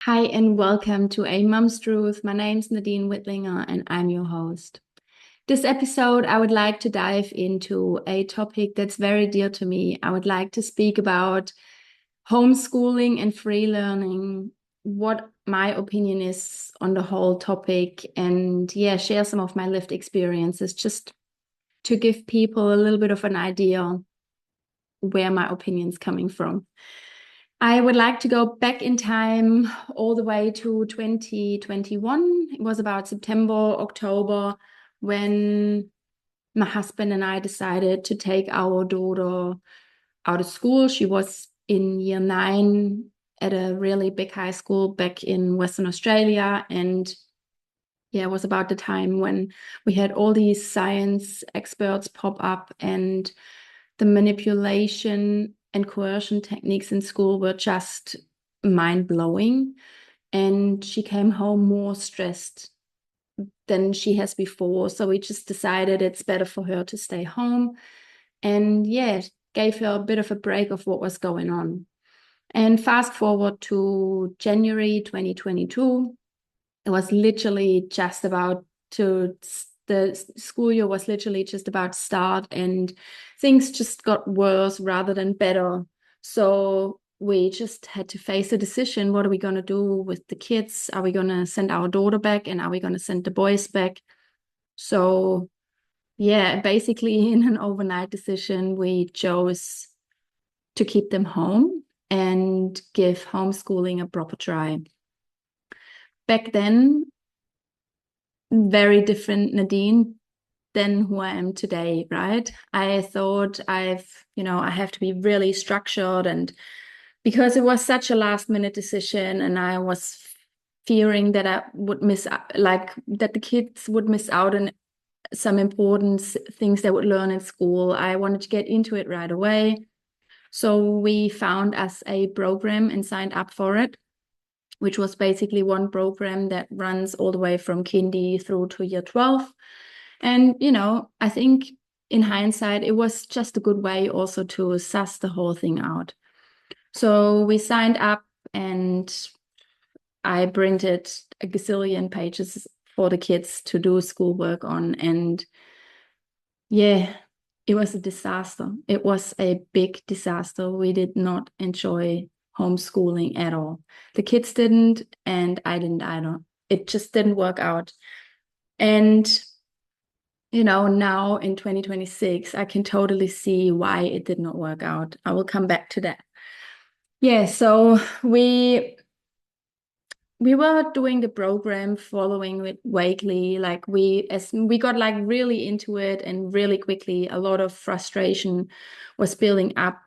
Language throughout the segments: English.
Hi and welcome to A Mum's Truth. My name's Nadine Whitlinger and I'm your host. This episode, I would like to dive into a topic that's very dear to me. I would like to speak about homeschooling and free learning, what my opinion is on the whole topic, and share some of my lived experiences just to give people a little bit of an idea where my opinion's coming from. I would like to go back in time all the way to 2021. It was about September, October, when my husband and I decided to take our daughter out of school. She was in year 9 at a really big high school back in Western Australia. And it was about the time when we had all these science experts pop up, and the manipulation and coercion techniques in school were just mind blowing. And she came home more stressed than she has before. So we just decided it's better for her to stay home. And gave her a bit of a break of what was going on. And fast forward to January 2022, it was literally just about to the school year was literally just about to start, and things just got worse rather than better. So we just had to face a decision. What are we going to do with the kids? Are we going to send our daughter back, and are we going to send the boys back? So basically in an overnight decision, we chose to keep them home and give homeschooling a proper try. Back then, very different Nadine than who I am today, right? I thought I have to be really structured, and because it was such a last minute decision and I was fearing that I would miss like that the kids would miss out on some important things they would learn in school. I wanted to get into it right away. So we found us a program and signed up for it, which was basically one program that runs all the way from kindy through to year 12. And, I think in hindsight, it was just a good way also to suss the whole thing out. So we signed up, and I printed a gazillion pages for the kids to do schoolwork on. And it was a disaster. It was a big disaster. We did not enjoy homeschooling at all. The kids didn't, and I didn't either. It just didn't work out. And now in 2026, I can totally see why it did not work out. I will come back to that. So we were doing the program following it vaguely. Like as we got like really into it, and really quickly a lot of frustration was building up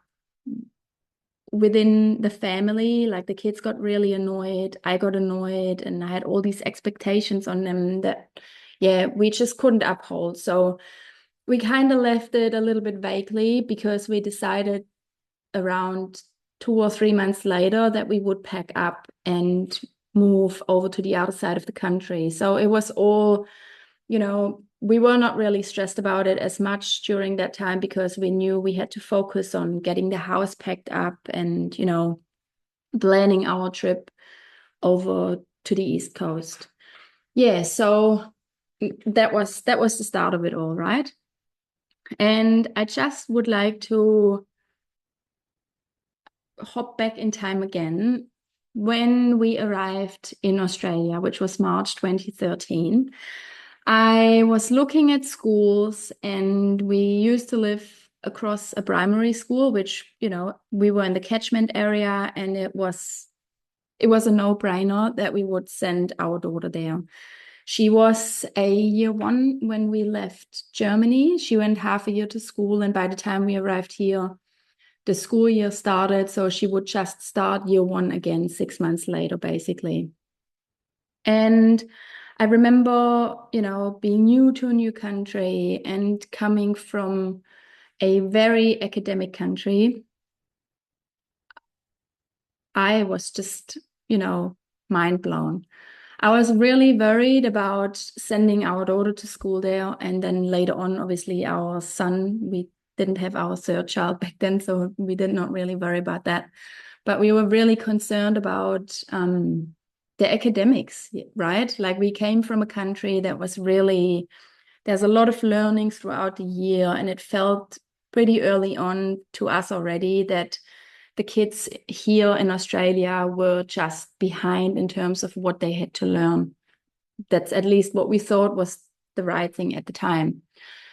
within the family. Like the kids got really annoyed, I got annoyed, and I had all these expectations on them that we just couldn't uphold. So we kind of left it a little bit vaguely, because we decided around 2 or 3 months later that we would pack up and move over to the other side of the country. So it was all, we were not really stressed about it as much during that time, because we knew we had to focus on getting the house packed up and, planning our trip over to the East Coast. So that was the start of it all, right? And I just would like to hop back in time again. When we arrived in Australia, which was March 2013, I was looking at schools, and we used to live across a primary school, which, we were in the catchment area, and it was a no-brainer that we would send our daughter there. She was a year 1 when we left Germany. She went half a year to school, and by the time we arrived here, the school year started. So she would just start year 1 again 6 months later, basically. And I remember, being new to a new country and coming from a very academic country. I was just, mind blown. I was really worried about sending our daughter to school there. And then later on, obviously, our son, we didn't have our third child back then, so we did not really worry about that. But we were really concerned about the academics, right? Like we came from a country that was really, there's a lot of learning throughout the year, and it felt pretty early on to us already that the kids here in Australia were just behind in terms of what they had to learn. That's at least what we thought was the right thing at the time.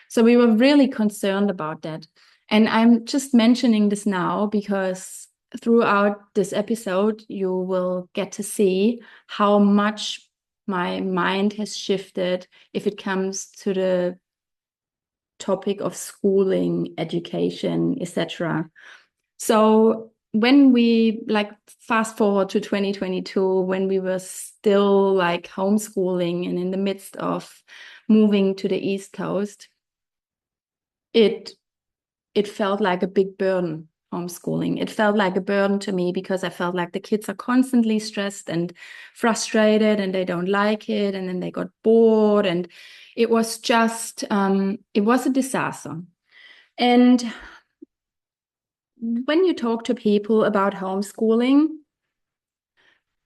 So we were really concerned about that. And I'm just mentioning this now because throughout this episode, you will get to see how much my mind has shifted if it comes to the topic of schooling, education, etc. So when we like fast forward to 2022, when we were still like homeschooling and in the midst of moving to the East Coast, it it felt like a big burden, homeschooling. It felt like a burden to me because I felt like the kids are constantly stressed and frustrated and they don't like it. And then they got bored. And it was just, it was a disaster. And when you talk to people about homeschooling,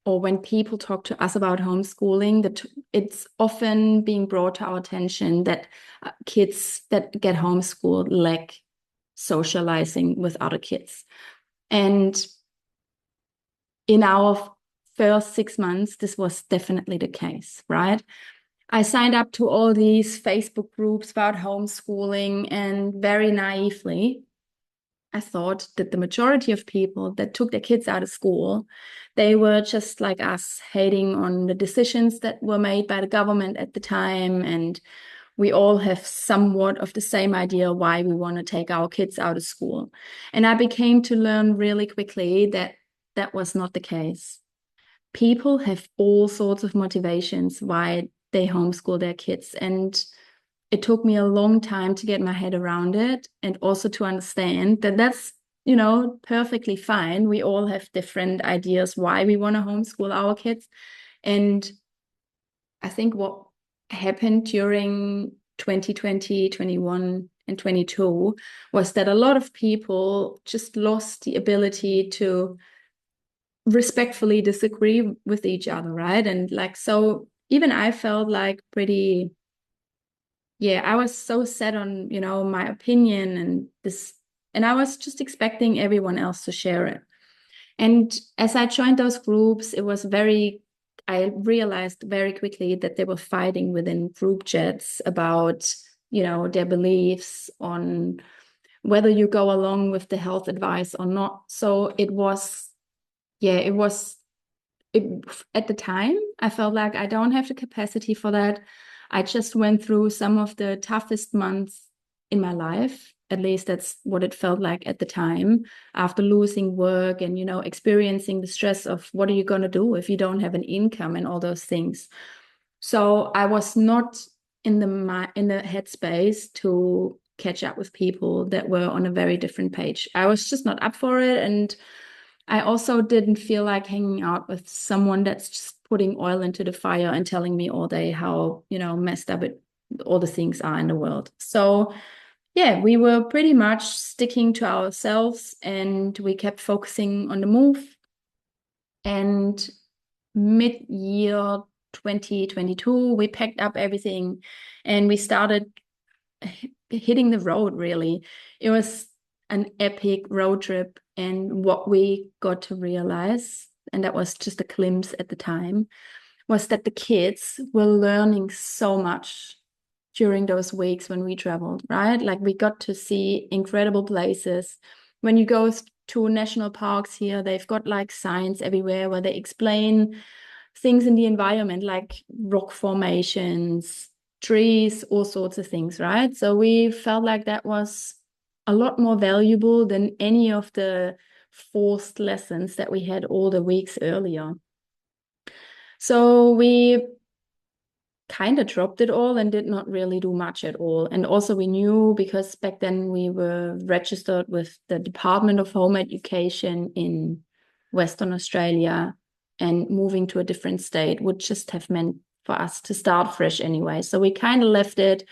or when people talk to us about homeschooling, that it's often being brought to our attention that kids that get homeschooled lack socializing with other kids. And in our first 6 months, this was definitely the case, right? I signed up to all these Facebook groups about homeschooling, and very naively, I thought that the majority of people that took their kids out of school, they were just like us, hating on the decisions that were made by the government at the time. And we all have somewhat of the same idea why we want to take our kids out of school. And I became to learn really quickly that that was not the case. People have all sorts of motivations why they homeschool their kids. And it took me a long time to get my head around it, and also to understand that that's, perfectly fine. We all have different ideas why we want to homeschool our kids. And I think what happened during 2020, 21, and 22 was that a lot of people just lost the ability to respectfully disagree with each other, right? And like, so even I felt like pretty, yeah, I was so set on, my opinion and this, and I was just expecting everyone else to share it. And as I joined those groups, I realized very quickly that they were fighting within group chats about, their beliefs on whether you go along with the health advice or not. So it was, it, at the time, I felt like I don't have the capacity for that. I just went through some of the toughest months in my life. At least that's what it felt like at the time, after losing work and, experiencing the stress of what are you going to do if you don't have an income and all those things. So I was not in the headspace to catch up with people that were on a very different page. I was just not up for it. And I also didn't feel like hanging out with someone that's just putting oil into the fire and telling me all day how, messed up all the things are in the world. So yeah, we were pretty much sticking to ourselves, and we kept focusing on the move. And mid-year 2022, we packed up everything and we started hitting the road, really. It was an epic road trip. And what we got to realize, and that was just a glimpse at the time, was that the kids were learning so much during those weeks when we traveled, right? Like we got to see incredible places. When you go to national parks here, they've got like signs everywhere where they explain things in the environment, like rock formations, trees, all sorts of things, right? So we felt like that was a lot more valuable than any of the forced lessons that we had all the weeks earlier. So we kind of dropped it all and did not really do much at all. And also we knew, because back then we were registered with the Department of Home Education in Western Australia, and moving to a different state would just have meant for us to start fresh anyway. So we kind of left it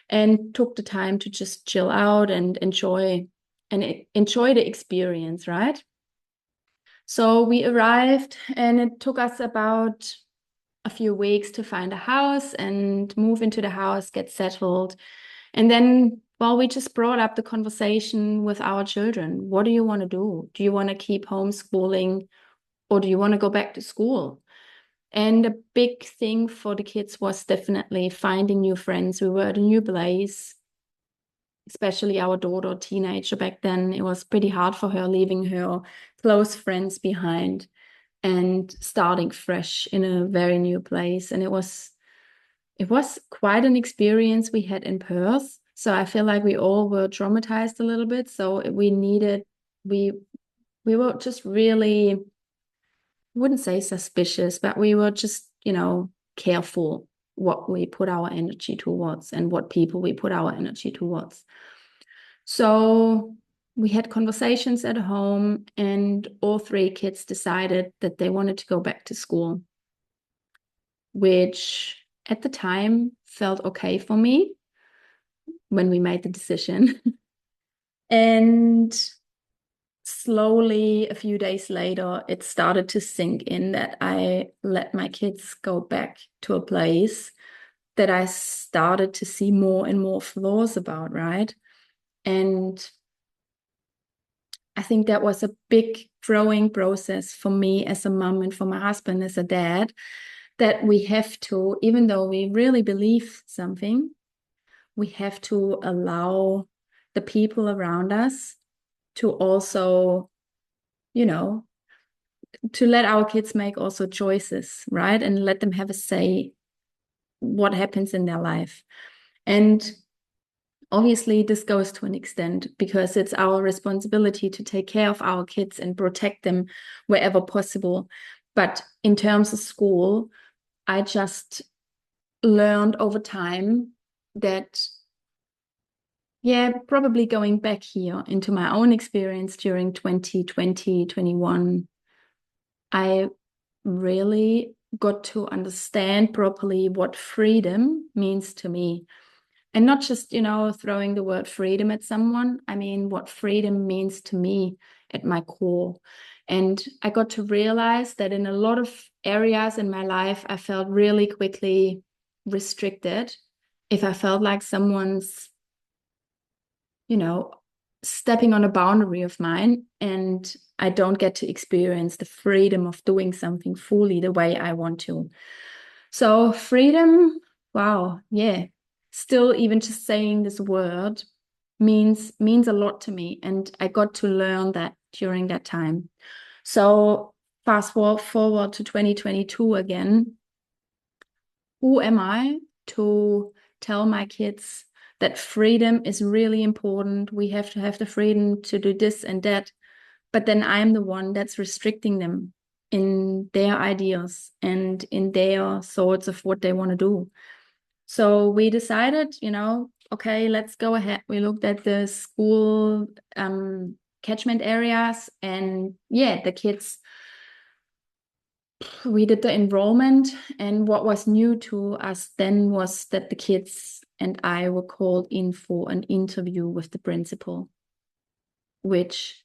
and took the time to just chill out and enjoy the experience, right? So we arrived, and it took us about a few weeks to find a house and move into the house, get settled. And then, well, we just brought up the conversation with our children. What do you want to do? Do you want to keep homeschooling, or do you want to go back to school? And a big thing for the kids was definitely finding new friends. We were at a new place, especially our daughter, teenager back then. It was pretty hard for her leaving her close friends behind and starting fresh in a very new place. And it was quite an experience we had in Perth. So I feel like we all were traumatized a little bit. So we we were just really, wouldn't say suspicious, but we were just, careful what we put our energy towards and what people we put our energy towards. So we had conversations at home, and all three kids decided that they wanted to go back to school, which at the time felt okay for me when we made the decision. And slowly, a few days later, it started to sink in that I let my kids go back to a place that I started to see more and more flaws about, right? And I think that was a big growing process for me as a mom and for my husband as a dad, that we have to, even though we really believe something, we have to allow the people around us to also, you know, to let our kids make also choices, right? And let them have a say what happens in their life. And obviously, this goes to an extent because it's our responsibility to take care of our kids and protect them wherever possible. But in terms of school, I just learned over time that, yeah, probably going back here into my own experience during 2020, 21, I really got to understand properly what freedom means to me. And not just, throwing the word freedom at someone. I mean, what freedom means to me at my core. And I got to realize that in a lot of areas in my life, I felt really quickly restricted. If I felt like someone's, you know, stepping on a boundary of mine, and I don't get to experience the freedom of doing something fully the way I want to. So freedom, wow, yeah. Still, even just saying this word means a lot to me. And I got to learn that during that time. So fast forward to 2022 again. Who am I to tell my kids that freedom is really important? We have to have the freedom to do this and that. But then I'm the one that's restricting them in their ideas and in their thoughts of what they want to do. So we decided, okay, let's go ahead. We looked at the school catchment areas, and yeah, the kids, we did the enrollment. And what was new to us then was that the kids and I were called in for an interview with the principal, which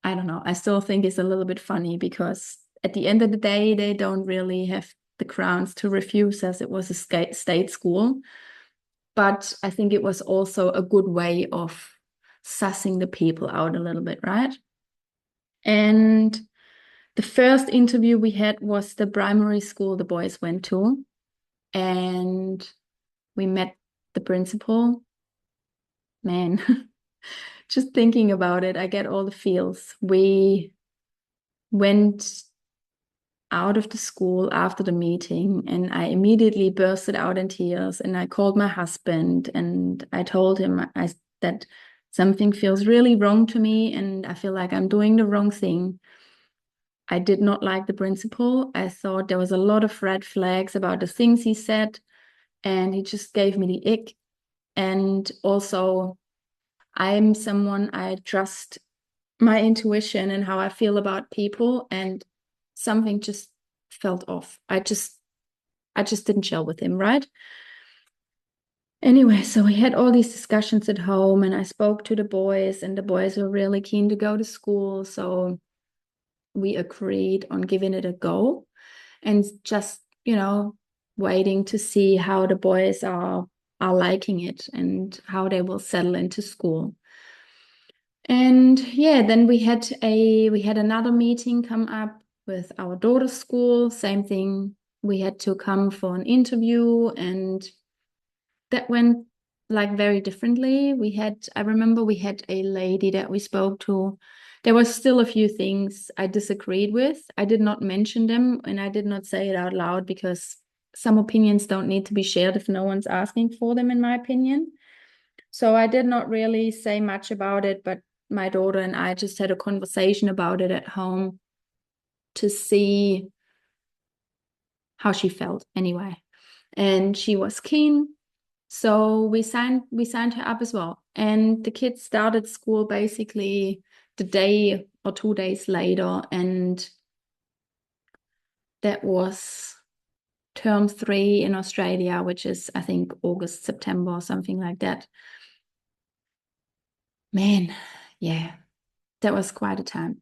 I don't know, I still think is a little bit funny because at the end of the day, they don't really have the grounds to refuse us. It was a state school. But I think it was also a good way of sussing the people out a little bit, right? And the first interview we had was the primary school the boys went to. And we met the principal. Man, just thinking about it, I get all the feels. We went out of the school after the meeting, and I immediately bursted out in tears, and I called my husband and I told him that something feels really wrong to me and I feel like I'm doing the wrong thing. I did not like the principal. I thought there was a lot of red flags about the things he said, and he just gave me the ick. And also, I'm someone, I trust my intuition and how I feel about people, and something just felt off. I just didn't gel with him, right? Anyway, so we had all these discussions at home, and I spoke to the boys, and the boys were really keen to go to school. So we agreed on giving it a go and just, waiting to see how the boys are liking it and how they will settle into school. And yeah, then we had another meeting come up with our daughter's school. Same thing. We had to come for an interview, and that went like very differently. I remember we had a lady that we spoke to. There was still a few things I disagreed with. I did not mention them and I did not say it out loud because some opinions don't need to be shared if no one's asking for them, in my opinion. So I did not really say much about it, but my daughter and I just had a conversation about it at home to see how she felt anyway. And she was keen. So we signed her up as well. And the kids started school basically the day or 2 days later. And that was term 3 in Australia, which is, I think, August, September or something like that. Man, yeah, that was quite a time.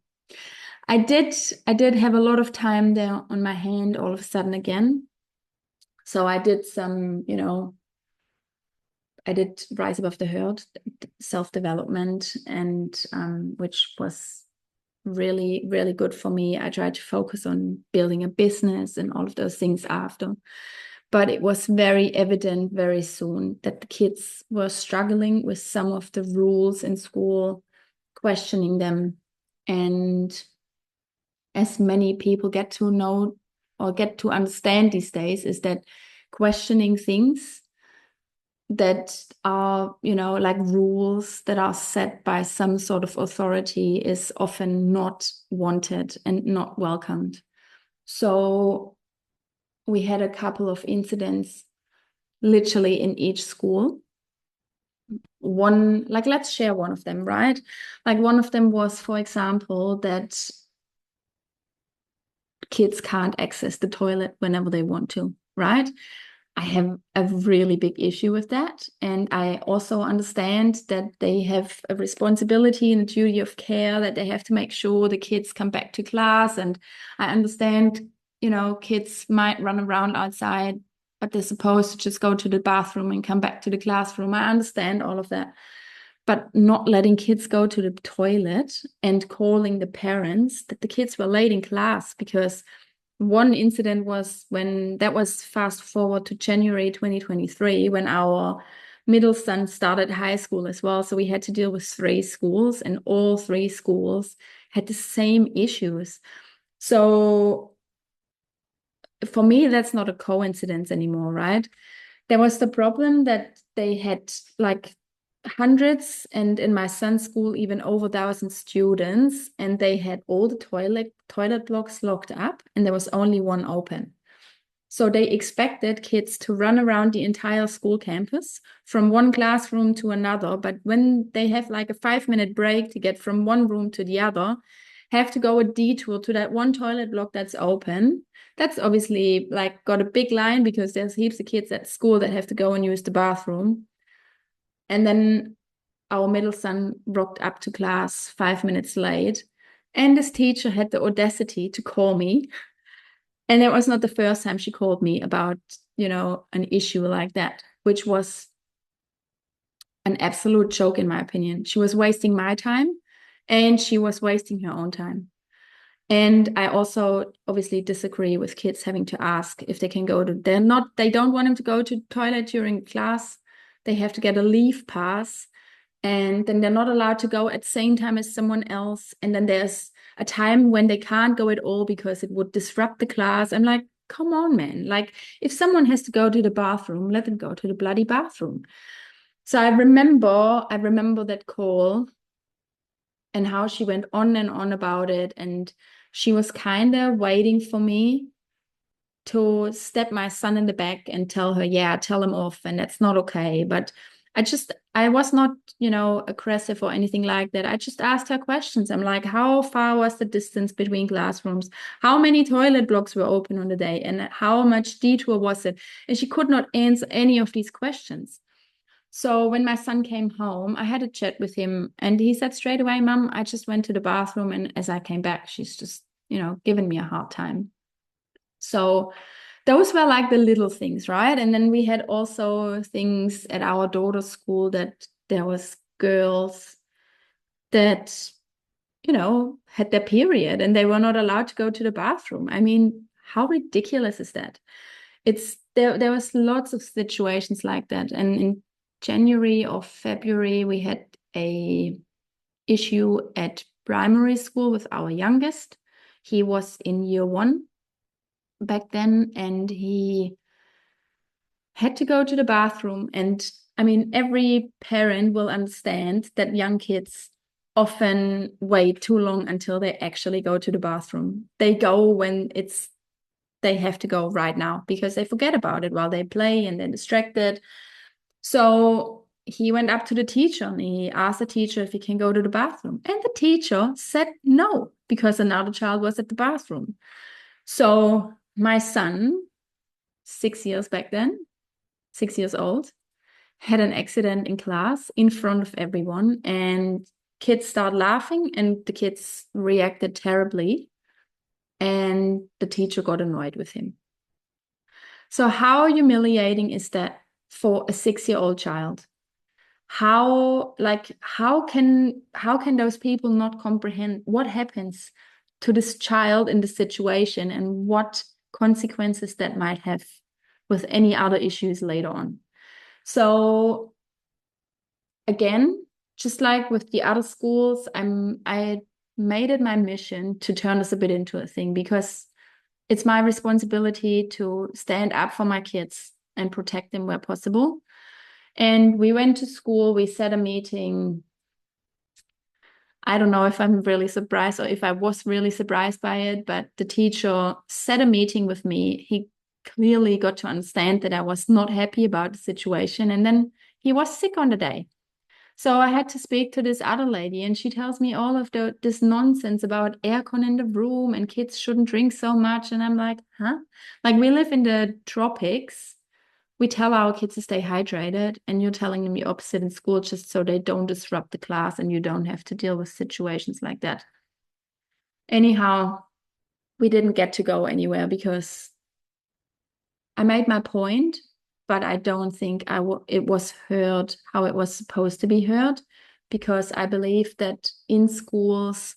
I did have a lot of time there on my hand all of a sudden again. So I did I did Rise Above the Herd, self-development, and which was really, really good for me. I tried to focus on building a business and all of those things after. But it was very evident very soon that the kids were struggling with some of the rules in school, questioning them. And as many people get to know or get to understand these days, is that questioning things that are, like rules that are set by some sort of authority is often not wanted and not welcomed. So we had a couple of incidents literally in each school. One, like, let's share one of them, right? Like, one of them was, for example, that kids can't access the toilet whenever they want to, right? I have a really big issue with that. And I also understand that they have a responsibility and a duty of care, that they have to make sure the kids come back to class. And I understand, kids might run around outside, but they're supposed to just go to the bathroom and come back to the classroom. I understand all of that. But not letting kids go to the toilet and calling the parents that the kids were late in class, because one incident was when that was fast forward to January 2023, when our middle son started high school as well. So we had to deal with 3 schools, and all 3 schools had the same issues. So for me, that's not a coincidence anymore, right? There was the problem that they had like hundreds, and in my son's school even over 1,000 students, and they had all the toilet blocks locked up and there was only one open. So they expected kids to run around the entire school campus from one classroom to another, but when they have like a 5-minute break to get from one room to the other, have to go a detour to that one toilet block that's open. That's obviously like got a big line because there's heaps of kids at school that have to go and use the bathroom. And then our middle son rocked up to class 5 minutes late, and this teacher had the audacity to call me. And it was not the first time she called me about, an issue like that, which was an absolute joke, in my opinion. She was wasting my time and she was wasting her own time. And I also obviously disagree with kids having to ask if they can go to, they don't want them to go to the toilet during class. They have to get a leave pass, and then they're not allowed to go at the same time as someone else. And then there's a time when they can't go at all because it would disrupt the class. I'm like, come on, man. Like, if someone has to go to the bathroom, let them go to the bloody bathroom. So I remember that call and how she went on and on about it. And she was kind of waiting for me to step my son in the back and tell her, yeah, tell him off, and that's not okay. But I was not, aggressive or anything like that. I just asked her questions. I'm like, how far was the distance between classrooms? How many toilet blocks were open on the day? And how much detour was it? And she could not answer any of these questions. So when my son came home, I had a chat with him, and he said straight away, Mom, I just went to the bathroom, and as I came back, she's just given me a hard time. So those were like the little things, right? And then we had also things at our daughter's school that there was girls that, had their period and they were not allowed to go to the bathroom. I mean, how ridiculous is that? There was lots of situations like that. And in January or February, we had a issue at primary school with our youngest. He was in year 1 back then, and he had to go to the bathroom. And I mean, every parent will understand that young kids often wait too long until they actually go to the bathroom. They go when they have to go right now because they forget about it while they play and they're distracted. So he went up to the teacher and he asked the teacher if he can go to the bathroom. And the teacher said no, because another child was at the bathroom. So my son, 6 years back then, 6 years old, had an accident in class in front of everyone, and kids start laughing and the kids reacted terribly, and the teacher got annoyed with him. So how humiliating is that for a 6-year-old child? How can those people not comprehend what happens to this child in the situation and what consequences that might have with any other issues later on? So again, just like with the other schools, I made it my mission to turn this a bit into a thing, because it's my responsibility to stand up for my kids and protect them where possible. And we went to school, we set a meeting. I don't know if I'm really surprised or if I was really surprised by it, but the teacher set a meeting with me. He clearly got to understand that I was not happy about the situation. And then he was sick on the day. So I had to speak to this other lady, and she tells me all of this nonsense about aircon in the room and kids shouldn't drink so much. And I'm like, huh? Like, we live in the tropics. We tell our kids to stay hydrated, and you're telling them the opposite in school just so they don't disrupt the class and you don't have to deal with situations like that. Anyhow, we didn't get to go anywhere because I made my point, but I don't think it was heard how it was supposed to be heard, because I believe that in schools,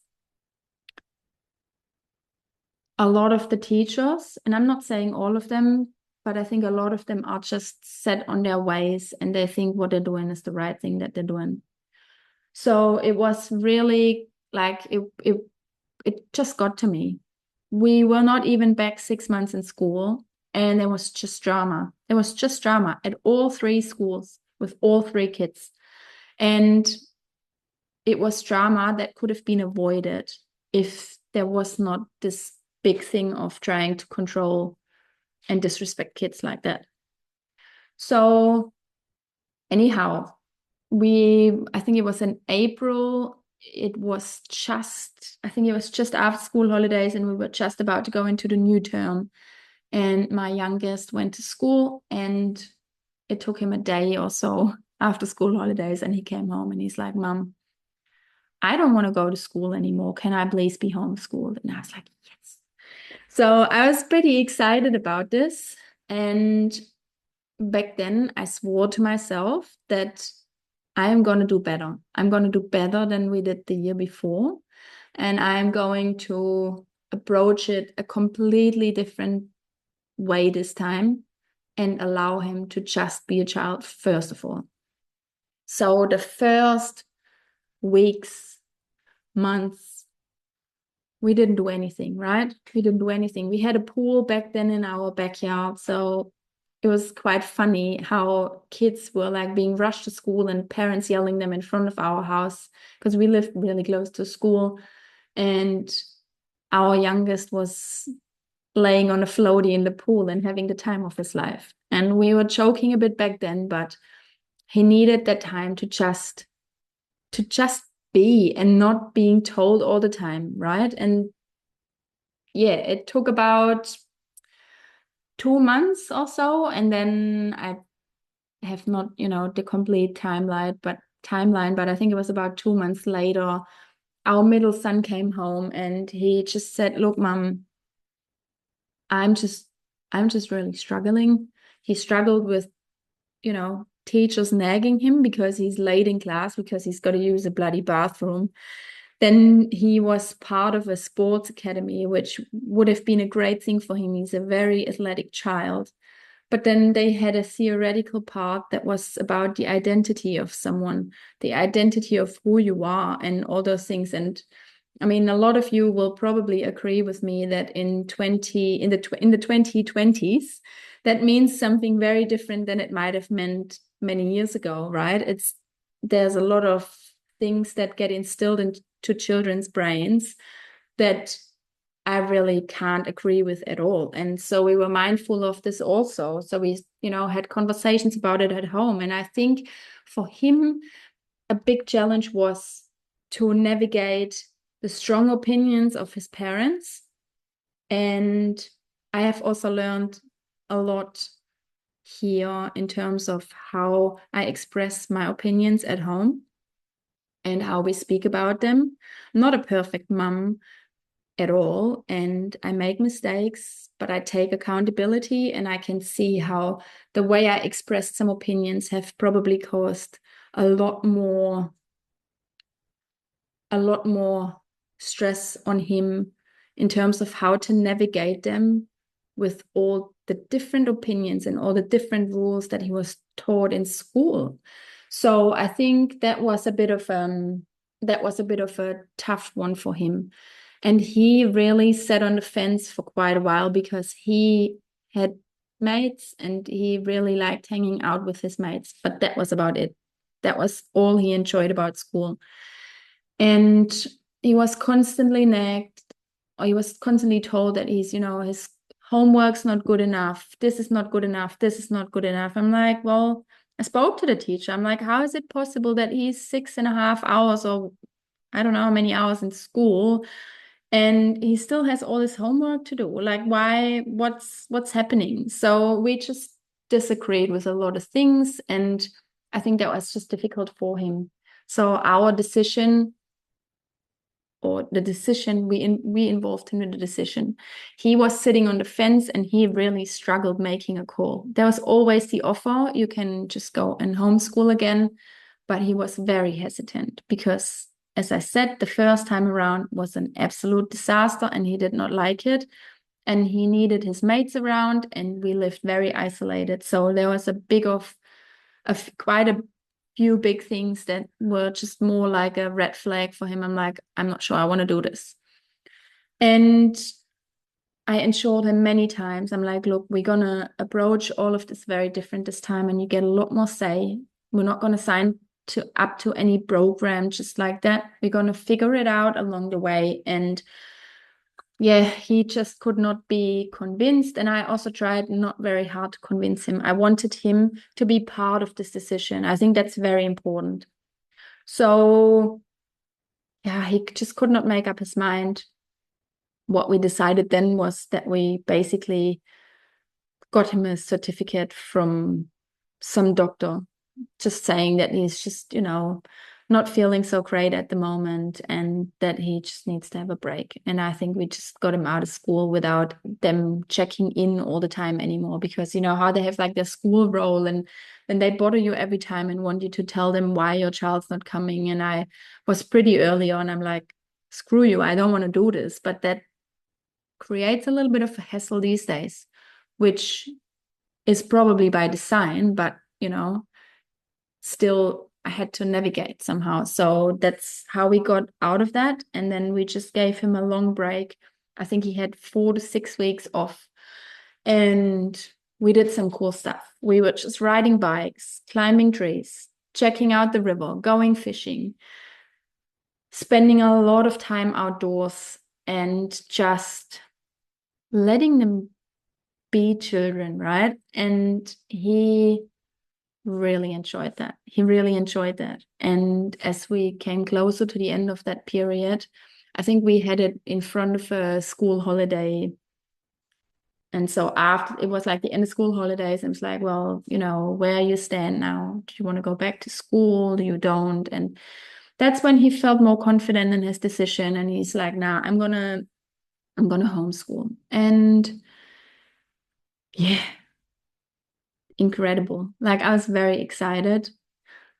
a lot of the teachers, and I'm not saying all of them, but I think a lot of them are just set on their ways and they think what they're doing is the right thing that they're doing. So it was really like it just got to me. We were not even back 6 months in school, and there was just drama. There was just drama at all 3 schools with all 3 kids. And it was drama that could have been avoided if there was not this big thing of trying to control and disrespect kids like that. So anyhow, I think it was in April. I think it was just after school holidays, and we were just about to go into the new term. And my youngest went to school, and it took him a day or so after school holidays, and he came home and he's like, Mom, I don't want to go to school anymore. Can I please be homeschooled? And I was like, yes. So I was pretty excited about this. And back then I swore to myself that I am going to do better. I'm going to do better than we did the year before. And I'm going to approach it a completely different way this time and allow him to just be a child first of all. So the first weeks, months, we didn't do anything, right? We didn't do anything. We had a pool back then in our backyard. So it was quite funny how kids were like being rushed to school and parents yelling them in front of our house, because we lived really close to school. And our youngest was laying on a floaty in the pool and having the time of his life. And we were joking a bit back then, but he needed that time to just be and not being told all the time, right? And yeah, it took about 2 months or so, and then I have not, the complete timeline, but I think it was about 2 months later, our middle son came home and he just said, "Look, Mom, I'm just I'm just really struggling." He struggled with, teachers nagging him because he's late in class because he's got to use a bloody bathroom. Then he was part of a sports academy, which would have been a great thing for him. He's a very athletic child. But then they had a theoretical part that was about the identity of someone, the identity of who you are, and all those things. And I mean, a lot of you will probably agree with me that in the 2020s, that means something very different than it might have meant many years ago, right? There's a lot of things that get instilled into children's brains that I really can't agree with at all. And so we were mindful of this also. So we, had conversations about it at home. And I think for him, a big challenge was to navigate the strong opinions of his parents. And I have also learned a lot here in terms of how I express my opinions at home and how we speak about them. I'm not a perfect mom at all, and I make mistakes, but I take accountability, and I can see how the way I expressed some opinions have probably caused a lot more stress on him in terms of how to navigate them with all the different opinions and all the different rules that he was taught in school. So I think that was a bit of a tough one for him. And he really sat on the fence for quite a while because he had mates and he really liked hanging out with his mates, but that was about it. That was all he enjoyed about school. And he was constantly nagged, or he was constantly told that his homework's not good enough. This is not good enough. This is not good enough. I'm like, well, I spoke to the teacher. I'm like, how is it possible that he's 6.5 hours or I don't know how many hours in school and he still has all his homework to do? Like, why? What's happening? So we just disagreed with a lot of things. And I think that was just difficult for him. So our decision or the decision, we involved him in the decision. He was sitting on the fence and he really struggled making a call. There was always the offer, you can just go and homeschool again, but he was very hesitant because, as I said, the first time around was an absolute disaster and he did not like it. And he needed his mates around and we lived very isolated. So there was quite a few big things that were just more like a red flag for him. I'm like, I'm not sure I want to do this. And I assured him many times, I'm like, look, we're going to approach all of this very different this time and you get a lot more say. We're not going to sign up to any program just like that. We're going to figure it out along the way. And yeah, he just could not be convinced. And I also tried not very hard to convince him. I wanted him to be part of this decision. I think that's very important. So yeah, he just could not make up his mind. What we decided then was that we basically got him a certificate from some doctor, just saying that he's just, not feeling so great at the moment and that he just needs to have a break. And I think we just got him out of school without them checking in all the time anymore, because you know how they have like their school role and then they bother you every time and want you to tell them why your child's not coming. And I was pretty early on, I'm like, screw you, I don't want to do this. But that creates a little bit of a hassle these days, which is probably by design, but still I had to navigate somehow. So that's how we got out of that. And then we just gave him a long break. I think he had 4 to 6 weeks off. And we did some cool stuff. We were just riding bikes, climbing trees, checking out the river, going fishing, spending a lot of time outdoors and just letting them be children, right? And he really enjoyed that. He really enjoyed that. And as we came closer to the end of that period, I think we had it in front of a school holiday. And so after it was like the end of school holidays, and it was like, well, where you stand now? Do you want to go back to school? Do you don't? And that's when he felt more confident in his decision, and he's like, nah, I'm gonna homeschool. And yeah, incredible. Like, I was very excited.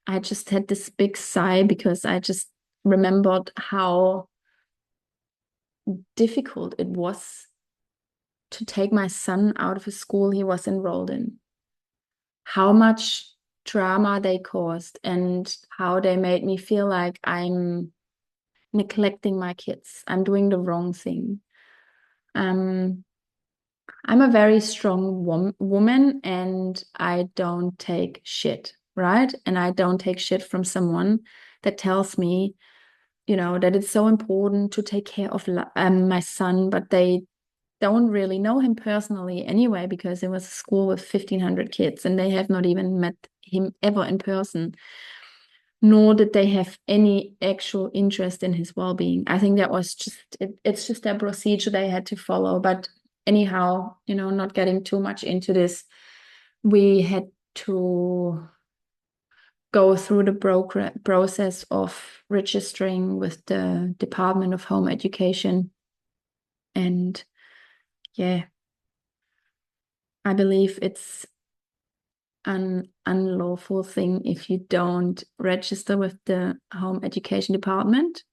I just had this big sigh because I just remembered how difficult it was to take my son out of a school he was enrolled in. How much drama they caused and how they made me feel like I'm neglecting my kids. I'm doing the wrong thing. Um, I'm a very strong woman and I don't take shit, right? And I don't take shit from someone that tells me, that it's so important to take care of my son, but they don't really know him personally anyway, because it was a school with 1,500 kids and they have not even met him ever in person, nor did they have any actual interest in his well-being. I think that was it's just a procedure they had to follow. But anyhow, not getting too much into this, we had to go through the process of registering with the Department of Home Education. And yeah, I believe it's an unlawful thing if you don't register with the Home Education Department.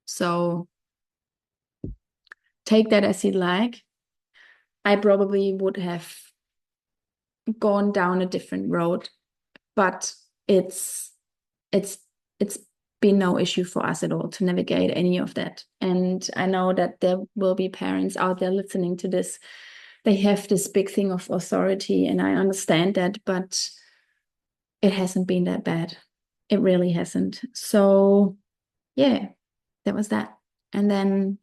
So take that as you like. I probably would have gone down a different road, but it's it's been no issue for us at all to navigate any of that. And I know that there will be parents out there listening to this. They have this big thing of authority, and I understand that, but it hasn't been that bad. It really hasn't. So yeah, that was that. And then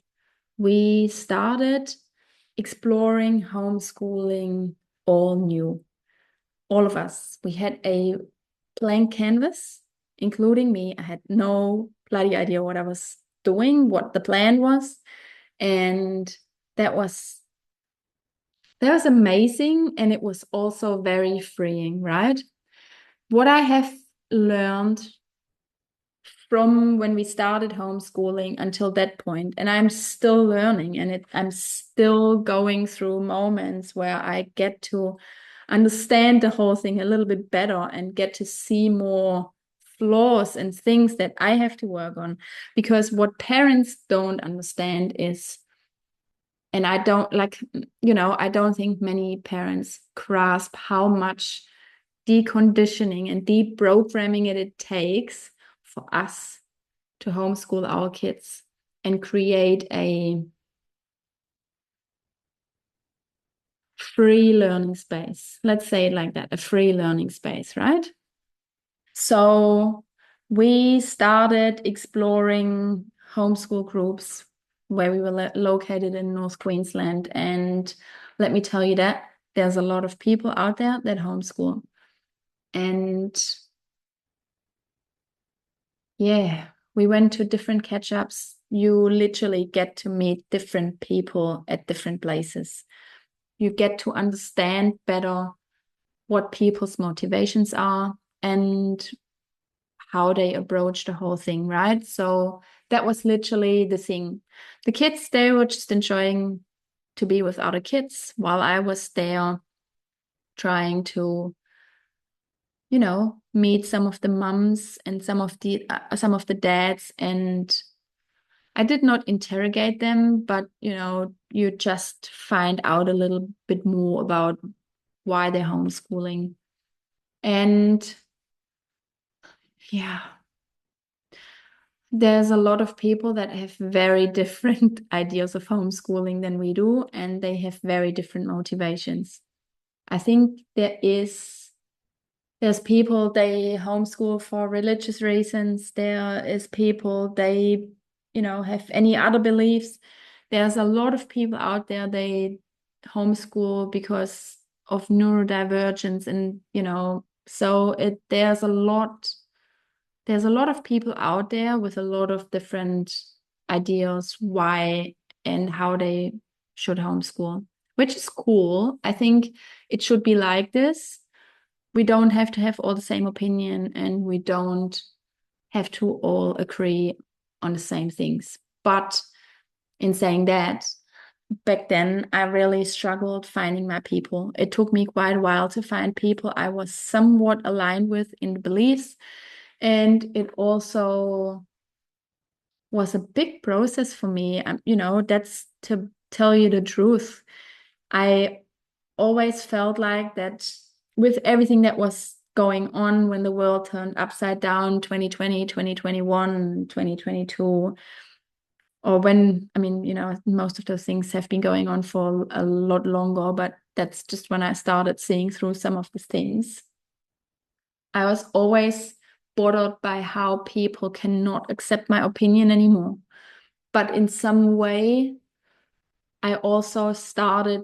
we started exploring homeschooling all new. All of us. We had a blank canvas, including me. I had no bloody idea what I was doing, what the plan was. And that was that was amazing. And it was also very freeing, right? What I have learned from when we started homeschooling until that point, and I'm still learning, and I'm still going through moments where I get to understand the whole thing a little bit better and get to see more flaws and things that I have to work on. Because what parents don't understand is, and I don't like, I don't think many parents grasp how much deconditioning and deprogramming it takes for us to homeschool our kids and create a free learning space. Let's say it like that, a free learning space, right? So we started exploring homeschool groups where we were located in North Queensland. And let me tell you that there's a lot of people out there that homeschool. And yeah, we went to different catch-ups. You literally get to meet different people at different places. You get to understand better what people's motivations are and how they approach the whole thing, right? So that was literally the thing. The kids, they were just enjoying to be with other kids while I was there trying to, meet some of the mums and some of the dads. And I did not interrogate them, but you just find out a little bit more about why they're homeschooling. And yeah, there's a lot of people that have very different ideas of homeschooling than we do, and they have very different motivations. I think there's people they homeschool for religious reasons. There is people they, have any other beliefs. There's a lot of people out there they homeschool because of neurodivergence, and so there's a lot of people out there with a lot of different ideas why and how they should homeschool, which is cool. I think it should be like this. We don't have to have all the same opinion, and we don't have to all agree on the same things. But in saying that, back then I really struggled finding my people. It took me quite a while to find people I was somewhat aligned with in the beliefs. And it also was a big process for me. That's to tell you the truth. I always felt like that with everything that was going on when the world turned upside down, 2020, 2021, 2022, or when, most of those things have been going on for a lot longer, but that's just when I started seeing through some of the things. I was always bothered by how people cannot accept my opinion anymore. But in some way, I also started,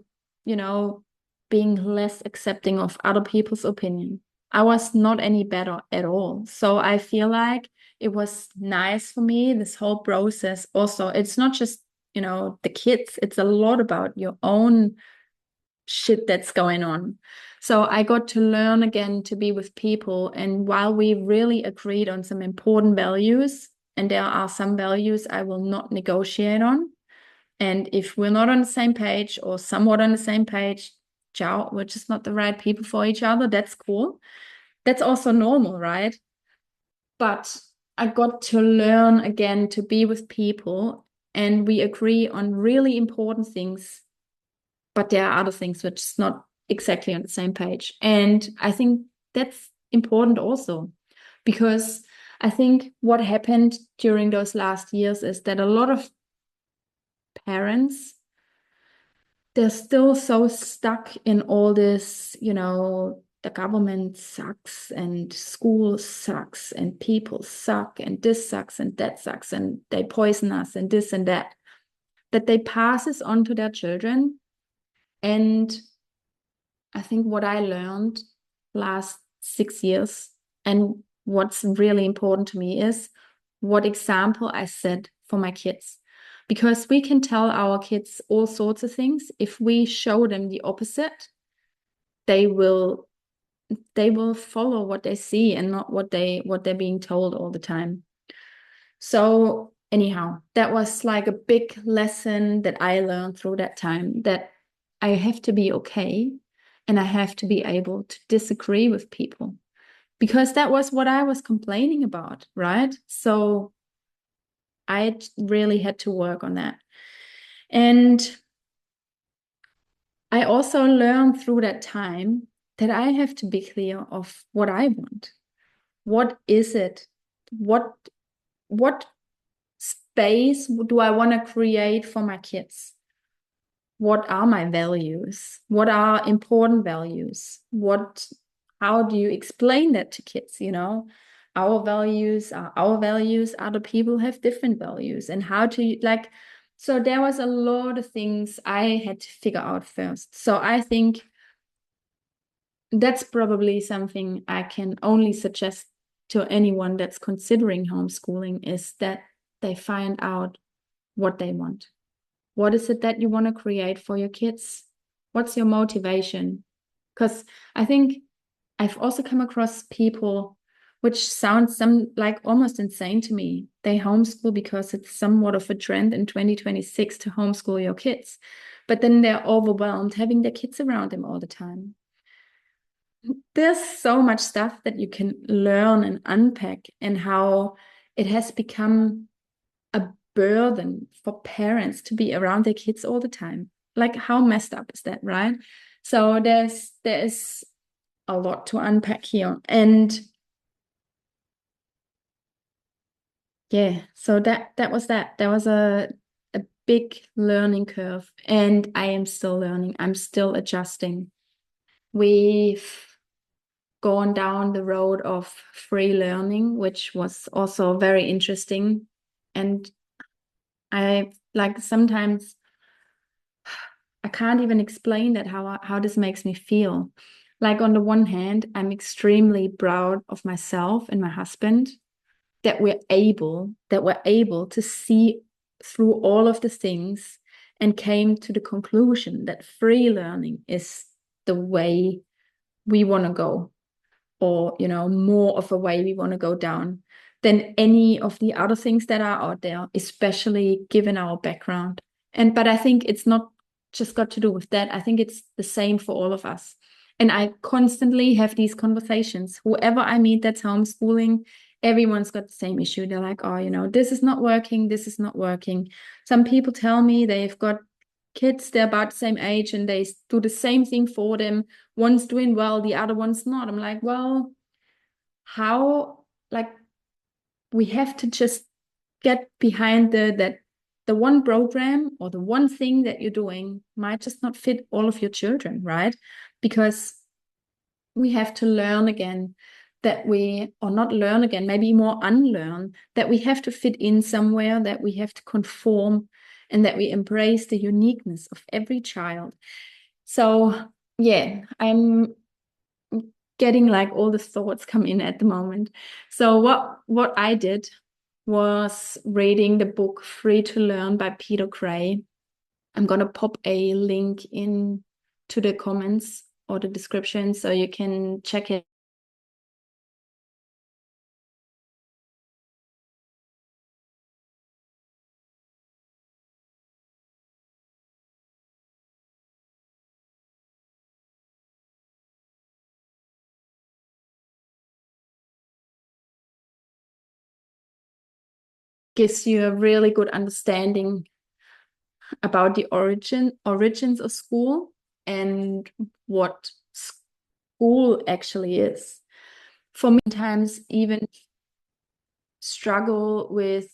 being less accepting of other people's opinion. I was not any better at all. So I feel like it was nice for me, this whole process. Also, it's not just, the kids, it's a lot about your own shit that's going on. So I got to learn again to be with people. And while we really agreed on some important values, and there are some values I will not negotiate on. And if we're not on the same page or somewhat on the same page, ciao, we're just not the right people for each other. That's cool. That's also normal, right? But I got to learn again to be with people and we agree on really important things, but there are other things which is not exactly on the same page. And I think that's important also because I think what happened during those last years is that a lot of parents, they're still so stuck in all this, the government sucks and school sucks and people suck and this sucks and that sucks and they poison us and this and that they pass this on to their children. And I think what I learned last 6 years and what's really important to me is what example I set for my kids. Because we can tell our kids all sorts of things. If we show them the opposite, they will follow what they see and not what they're being told all the time. So anyhow, that was like a big lesson that I learned through that time, that I have to be okay and I have to be able to disagree with people because that was what I was complaining about, right? So I really had to work on that. And I also learned through that time that I have to be clear of what I want. What is it? What space do I want to create for my kids? What are my values? What are important values? How do you explain that to kids? Our values are our values. Other people have different values, and how to like. So there was a lot of things I had to figure out first. So I think that's probably something I can only suggest to anyone that's considering homeschooling is that they find out what they want. What is it that you want to create for your kids? What's your motivation? Because I think I've also come across people which sounds some like almost insane to me. They homeschool because it's somewhat of a trend in 2026 to homeschool your kids. But then they're overwhelmed having their kids around them all the time. There's so much stuff that you can learn and unpack and how it has become a burden for parents to be around their kids all the time. Like how messed up is that, right? So there's a lot to unpack here. And yeah, so that was that. There was a big learning curve and I am still learning. I'm still adjusting. We've gone down the road of free learning, which was also very interesting. And I like sometimes I can't even explain that how this makes me feel. Like on the one hand, I'm extremely proud of myself and my husband that we're able to see through all of the things and came to the conclusion that free learning is the way we want to go, or more of a way we want to go down. than any of the other things that are out there, especially given our background. But I think it's not just got to do with that. I think it's the same for all of us. And I constantly have these conversations. Whoever I meet that's homeschooling, everyone's got the same issue. They're like, oh, this is not working. This is not working. Some people tell me they've got kids, they're about the same age, and they do the same thing for them. One's doing well, the other one's not. I'm like, well, how, like, we have to just get behind that the one program or the one thing that you're doing might just not fit all of your children, right? Because we have to learn again or not learn again, maybe more unlearn, that we have to fit in somewhere, that we have to conform, and that we embrace the uniqueness of every child. So yeah, I'm getting like all the thoughts come in at the moment. So what I did was reading the book Free to Learn by Peter Gray. I'm gonna pop a link in to the comments or the description so you can check it. Gives you a really good understanding about the origins of school and what school actually is. For me, sometimes even struggle with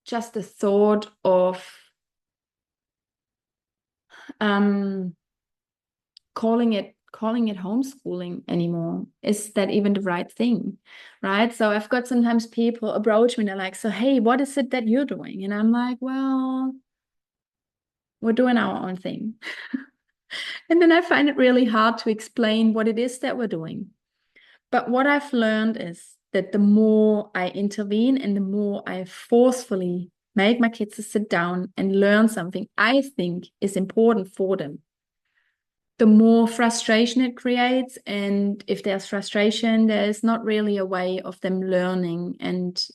just the thought of um, calling it homeschooling anymore. Is that even the right thing? Right? So I've got sometimes people approach me and they're like, so hey, what is it that you're doing? And I'm like, well, we're doing our own thing. And then I find it really hard to explain what it is that we're doing. But what I've learned is that the more I intervene and the more I forcefully make my kids to sit down and learn something I think is important for them, the more frustration it creates. And if there's frustration, there's not really a way of them learning and,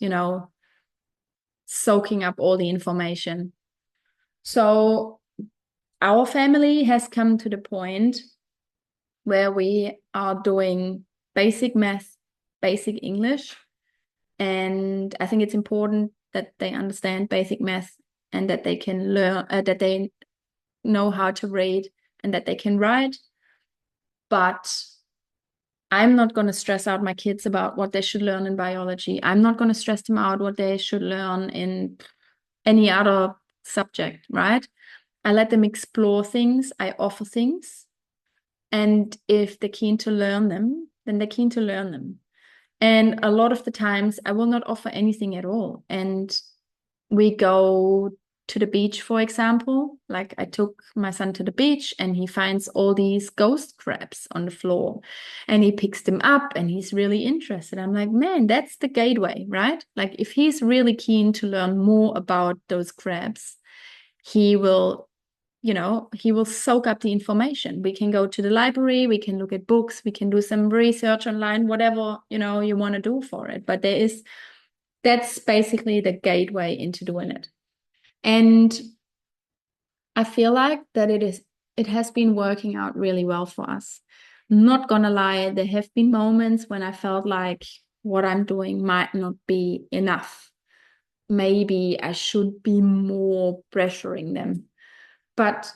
soaking up all the information. So our family has come to the point where we are doing basic math, basic English. And I think it's important that they understand basic math and that they can learn, that they know how to read and that they can write. But I'm not going to stress out my kids about what they should learn in biology. I'm not going to stress them out what they should learn in any other subject, right? I let them explore things. I offer things. And if they're keen to learn them, then they're keen to learn them. And a lot of the times I will not offer anything at all. And we go to the beach, for example. Like I took my son to the beach and he finds all these ghost crabs on the floor and he picks them up and he's really interested. I'm like, man, that's the gateway, right? Like if he's really keen to learn more about those crabs, he will he will soak up the information. We can go to the library, we can look at books, we can do some research online, whatever, you want to do for it. But that's basically the gateway into doing it. And I feel like that it has been working out really well for us. Not gonna lie, there have been moments when I felt like what I'm doing might not be enough. Maybe I should be more pressuring them. But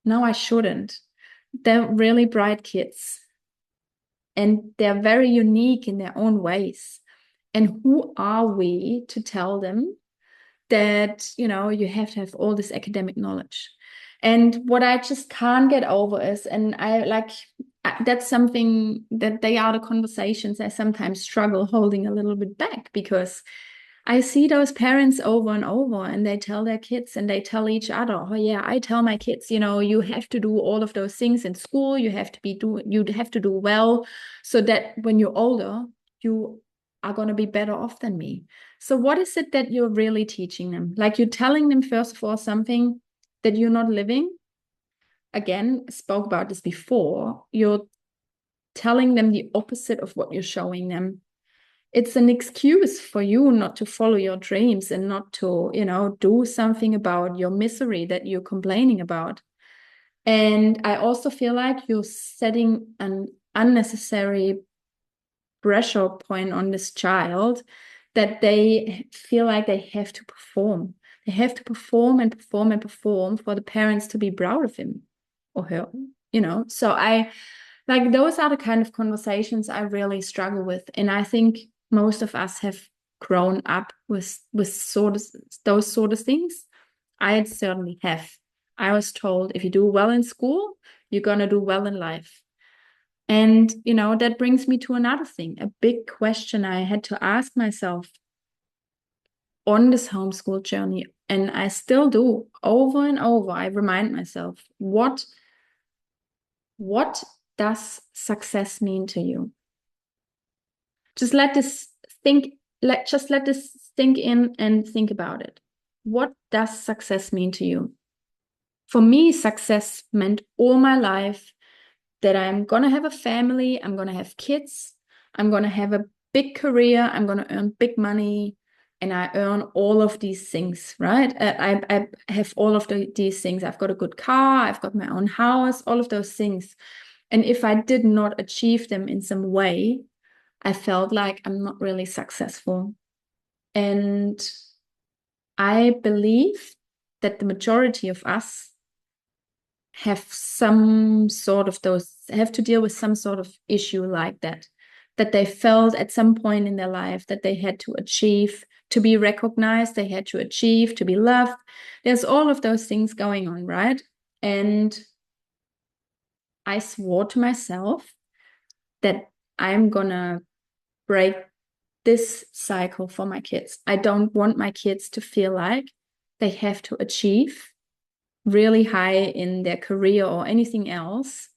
no, I shouldn't. They're really bright kids and they're very unique in their own ways. And who are we to tell them that, you have to have all this academic knowledge? And what I just can't get over is, and I like, that's something that they are the conversations I sometimes struggle holding a little bit back, because I see those parents over and over and they tell their kids and they tell each other, oh yeah, I tell my kids, you have to do all of those things in school. You have to do well so that when you're older, you are going to be better off than me. So what is it that you're really teaching them? Like you're telling them, first of all, something that you're not living. Again, spoke about this before. You're telling them the opposite of what you're showing them. it's an excuse for you not to follow your dreams and not to, do something about your misery that you're complaining about. And I also feel like you're setting an unnecessary pressure point on this child, that they feel like they have to perform. They have to perform and perform and perform for the parents to be proud of him or her. So I like, those are the kind of conversations I really struggle with. And I think most of us have grown up with those sort of things. I certainly have. I was told, if you do well in school, you're gonna do well in life. And, that brings me to another thing, a big question I had to ask myself on this homeschool journey. And I still do over and over. I remind myself, what does success mean to you? Just let this let this sink in and think about it. What does success mean to you? For me, success meant all my life that I'm going to have a family, I'm going to have kids, I'm going to have a big career, I'm going to earn big money, and I earn all of these things, right? I have all of these things. I've got a good car, I've got my own house, all of those things. And if I did not achieve them in some way, I felt like I'm not really successful. And I believe that the majority of us have have to deal with some sort of issue like that they felt at some point in their life that they had to achieve to be recognized, they had to achieve to be loved. There's all of those things going on, right? And I swore to myself that I'm gonna break this cycle for my kids. I don't want my kids to feel like they have to achieve really high in their career or anything else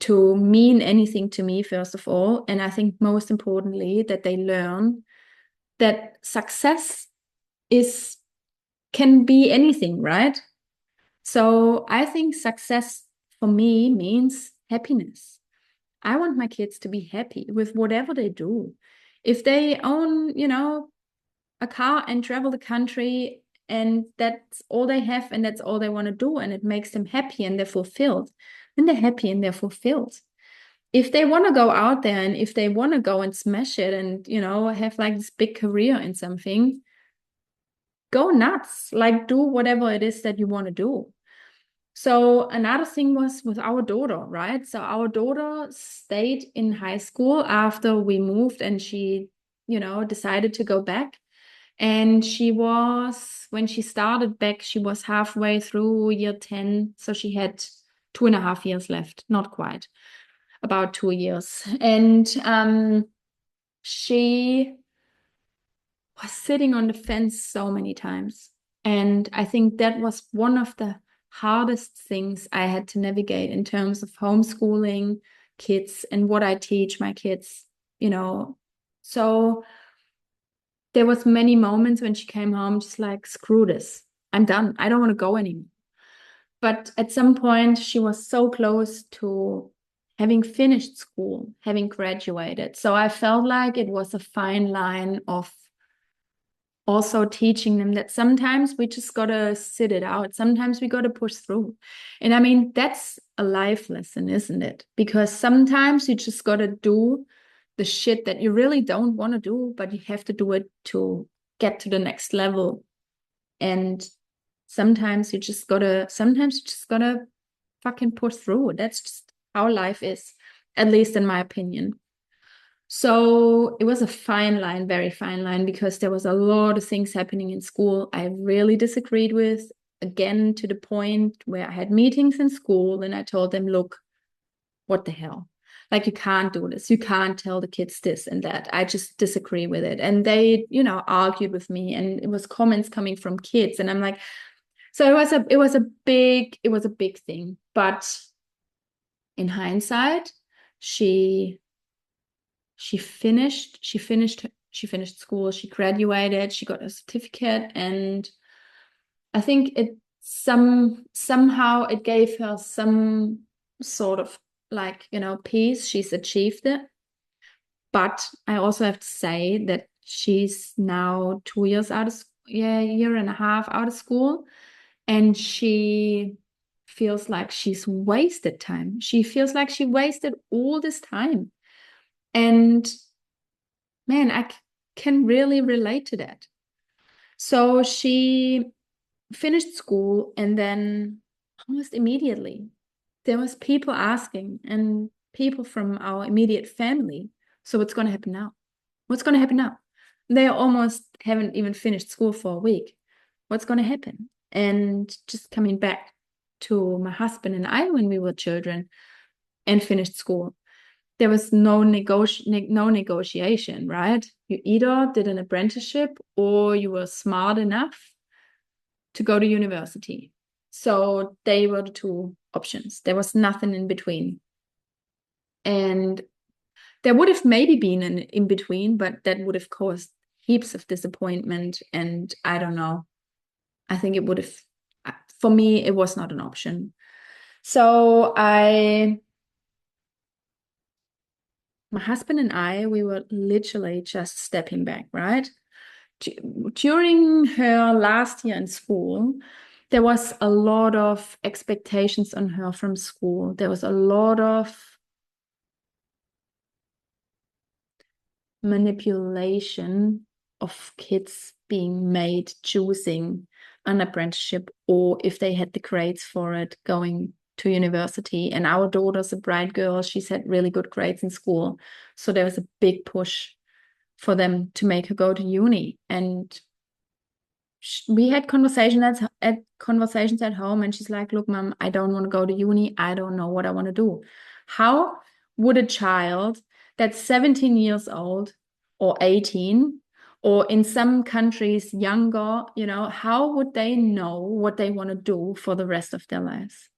to mean anything to me, first of all. And I think most importantly, that they learn that success can be anything, right? So I think success for me means happiness. I want my kids to be happy with whatever they do. If they own, a car and travel the country, and that's all they have and that's all they want to do, and it makes them happy and they're fulfilled, then they're happy and they're fulfilled. If they want to go out there and if they want to go and smash it and, have like this big career in something, go nuts, like do whatever it is that you want to do. So another thing was with our daughter, right? So our daughter stayed in high school after we moved, and she, decided to go back. And when she started back, she was halfway through year 10. So she had 2.5 years left, not quite, about 2 years. And she was sitting on the fence so many times. And I think that was one of the hardest things I had to navigate in terms of homeschooling kids and what I teach my kids. So there was many moments when she came home just like, screw this, I'm done, I don't want to go anymore. But at some point she was so close to having finished school, having graduated. So I felt like it was a fine line of also teaching them that sometimes we just gotta sit it out. Sometimes we gotta push through. And I mean, that's a life lesson, isn't it? Because sometimes you just gotta do the shit that you really don't want to do, but you have to do it to get to the next level. And sometimes you just gotta fucking push through. That's just how life is, at least in my opinion. So it was a fine line, very fine line, because there was a lot of things happening in school I really disagreed with, again, to the point where I had meetings in school and I told them, look, what the hell? Like, you can't do this. You can't tell the kids this and that. I just disagree with it. And they, argued with me, and it was comments coming from kids. And I'm like, so it was a big thing. But in hindsight, she finished school, she graduated, she got a certificate, and I think somehow it gave her some sort of, like, peace. She's achieved it. But I also have to say that she's now 2 years out of a year and a half out of school, and she feels like she's wasted time. She feels like she wasted all this time. And man, can really relate to that. So she finished school, and then almost immediately there was people asking, and people from our immediate family, so what's going to happen now? What's going to happen now? They almost haven't even finished school for a week. What's going to happen? And just coming back to my husband and I when we were children and finished school, there was no negotiation, right? You either did an apprenticeship or you were smart enough to go to university. So they were the two options. There was nothing in between. And there would have maybe been an in between, but that would have caused heaps of disappointment. And I don't know. I think it would have, for me, it was not an option. So my husband and I, we were literally just stepping back, right? During her last year in school, there was a lot of expectations on her from school. There was a lot of manipulation of kids being made choosing an apprenticeship, or if they had the grades for it, going to university. And our daughter's a bright girl. She's had really good grades in school. So there was a big push for them to make her go to uni. And we had conversations at home, and she's like, look, mom, I don't want to go to uni. I don't know what I want to do. How would a child that's 17 years old or 18, or in some countries younger, how would they know what they want to do for the rest of their lives?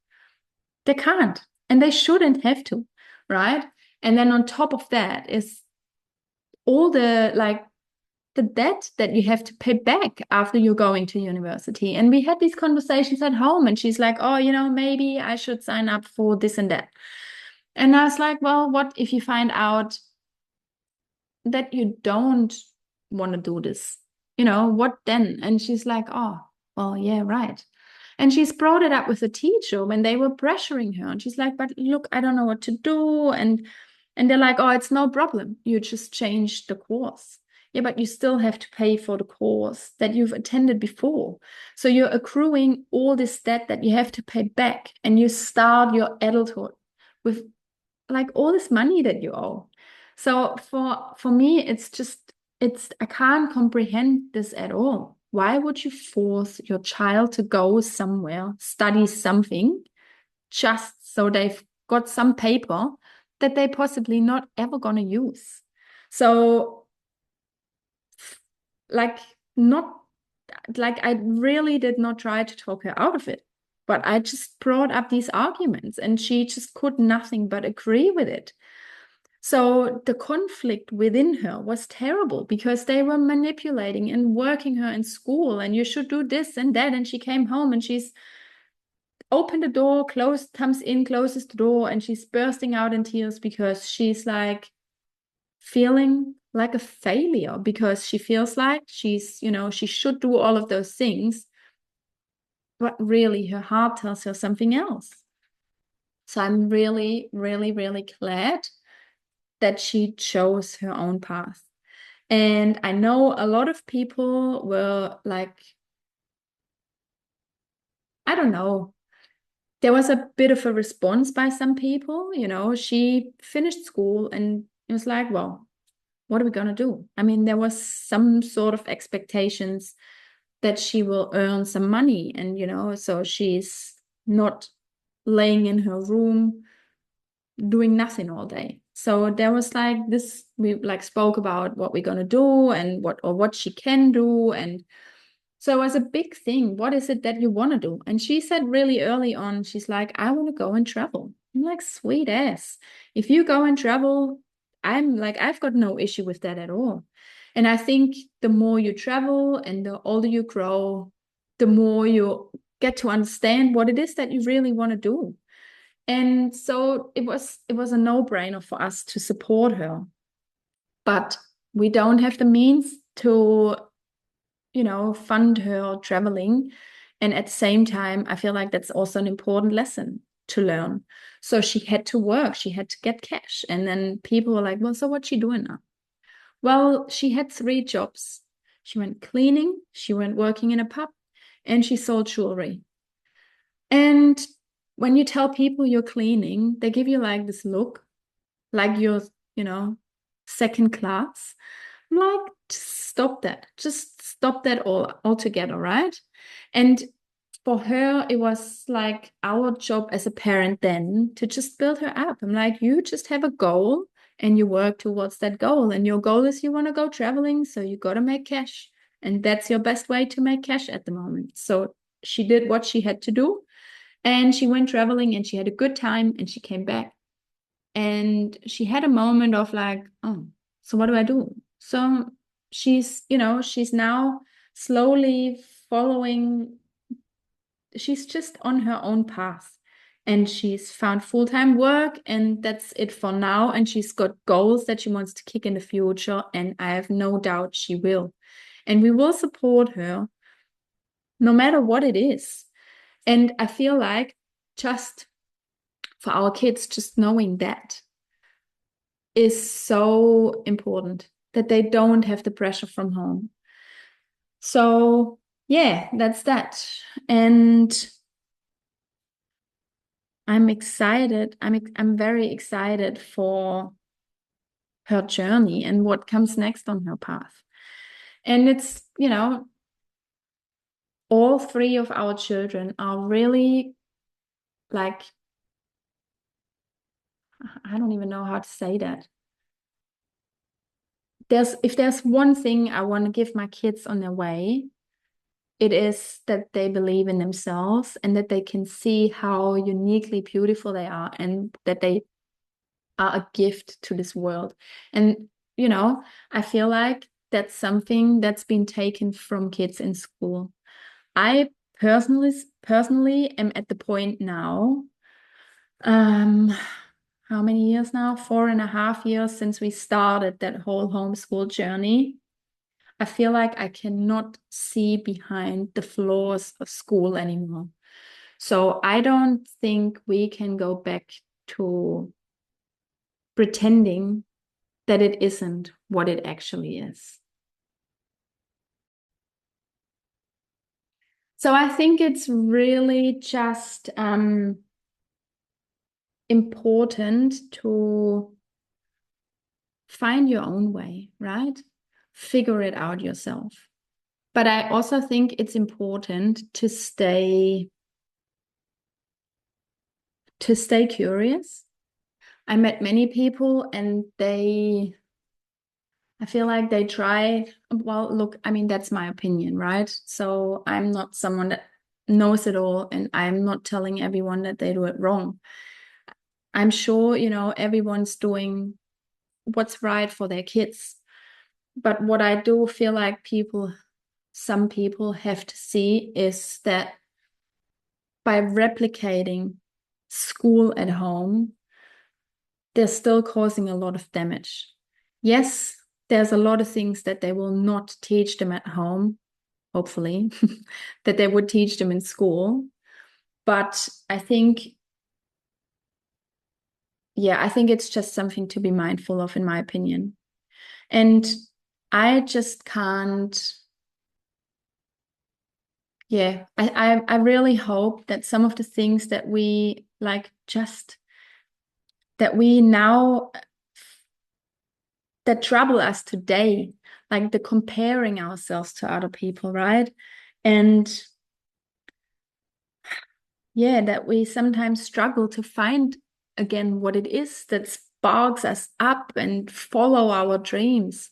They can't, and they shouldn't have to, right? And then on top of that is all the debt that you have to pay back after you're going to university. And we had these conversations at home, and she's like, oh, maybe I should sign up for this and that. And I was like, well, what if you find out that you don't want to do this? What then? And she's like, oh, well, yeah, right. And she's brought it up with the teacher when they were pressuring her. And she's like, but look, I don't know what to do. And they're like, oh, it's no problem. You just change the course. Yeah, but you still have to pay for the course that you've attended before. So you're accruing all this debt that you have to pay back. And you start your adulthood with like all this money that you owe. So for me, I can't comprehend this at all. Why would you force your child to go somewhere, study something, just so they've got some paper that they possibly not ever gonna use? So I really did not try to talk her out of it, but I just brought up these arguments, and she just could nothing but agree with it. So the conflict within her was terrible, because they were manipulating and working her in school, and you should do this and that. And she came home, and she's opened the door, comes in, closes the door, and she's bursting out in tears because she's like feeling like a failure, because she feels like she should do all of those things, but really her heart tells her something else. So I'm really, really, really glad that she chose her own path. And I know a lot of people were like, I don't know, there was a bit of a response by some people. She finished school, and it was like, well, what are we going to do? I mean, there was some sort of expectations that she will earn some money, and so she's not laying in her room doing nothing all day. So there was like this, we like spoke about what we're going to do and what she can do. And so it was a big thing. What is it that you want to do? And she said really early on, she's like, I want to go and travel. I'm like, sweet ass. If you go and travel, I'm like, I've got no issue with that at all. And I think the more you travel and the older you grow, the more you get to understand what it is that you really want to do. And so it was a no-brainer for us to support her. but we don't have the means to, fund her traveling. And at the same time, I feel like that's also an important lesson to learn. So she had to work, she had to get cash. And then people were like, well, so what's she doing now? Well, she had 3 jobs. She went cleaning, she went working in a pub, and she sold jewelry. And when you tell people you're cleaning, they give you like this look, like you're, you know, second class. I'm like, just stop that. Just stop that all altogether, right? And for her, it was like our job as a parent then to just build her up. I'm like, you just have a goal and you work towards that goal. And your goal is you want to go traveling, so you got to make cash. And that's your best way to make cash at the moment. So she did what she had to do. And she went traveling and she had a good time and she came back. And she had a moment of like, oh, so what do I do? So she's now slowly following, she's just on her own path. And she's found full-time work, and that's it for now. And she's got goals that she wants to kick in the future. And I have no doubt she will. And we will support her no matter what it is. And I feel like just for our kids, just knowing that is so important, that they don't have the pressure from home. So yeah, that's that. And I'm excited. I'm very excited for her journey and what comes next on her path. And it's, all 3 of our children are really like, I don't even know how to say that. If there's one thing I want to give my kids on their way, it is that they believe in themselves and that they can see how uniquely beautiful they are and that they are a gift to this world. And, I feel like that's something that's been taken from kids in school. I personally am at the point now, um, how many years now? 4.5 years since we started that whole homeschool journey. I feel like I cannot see behind the floors of school anymore. So I don't think we can go back to pretending that it isn't what it actually is. So I think it's really just important to find your own way, right? Figure it out yourself. But I also think it's important to stay curious. I met many people and I feel like they try, well, look, I mean, that's my opinion, right? So I'm not someone that knows it all, and I'm not telling everyone that they do it wrong. I'm sure, everyone's doing what's right for their kids. But what I do feel like some people have to see is that by replicating school at home, they're still causing a lot of damage. Yes, there's a lot of things that they will not teach them at home, hopefully, that they would teach them in school. But I think it's just something to be mindful of, in my opinion. And I just can't, I really hope that some of the things that we like, just that we now that trouble us today, like the comparing ourselves to other people, right? And that we sometimes struggle to find again what it is that sparks us up and follow our dreams.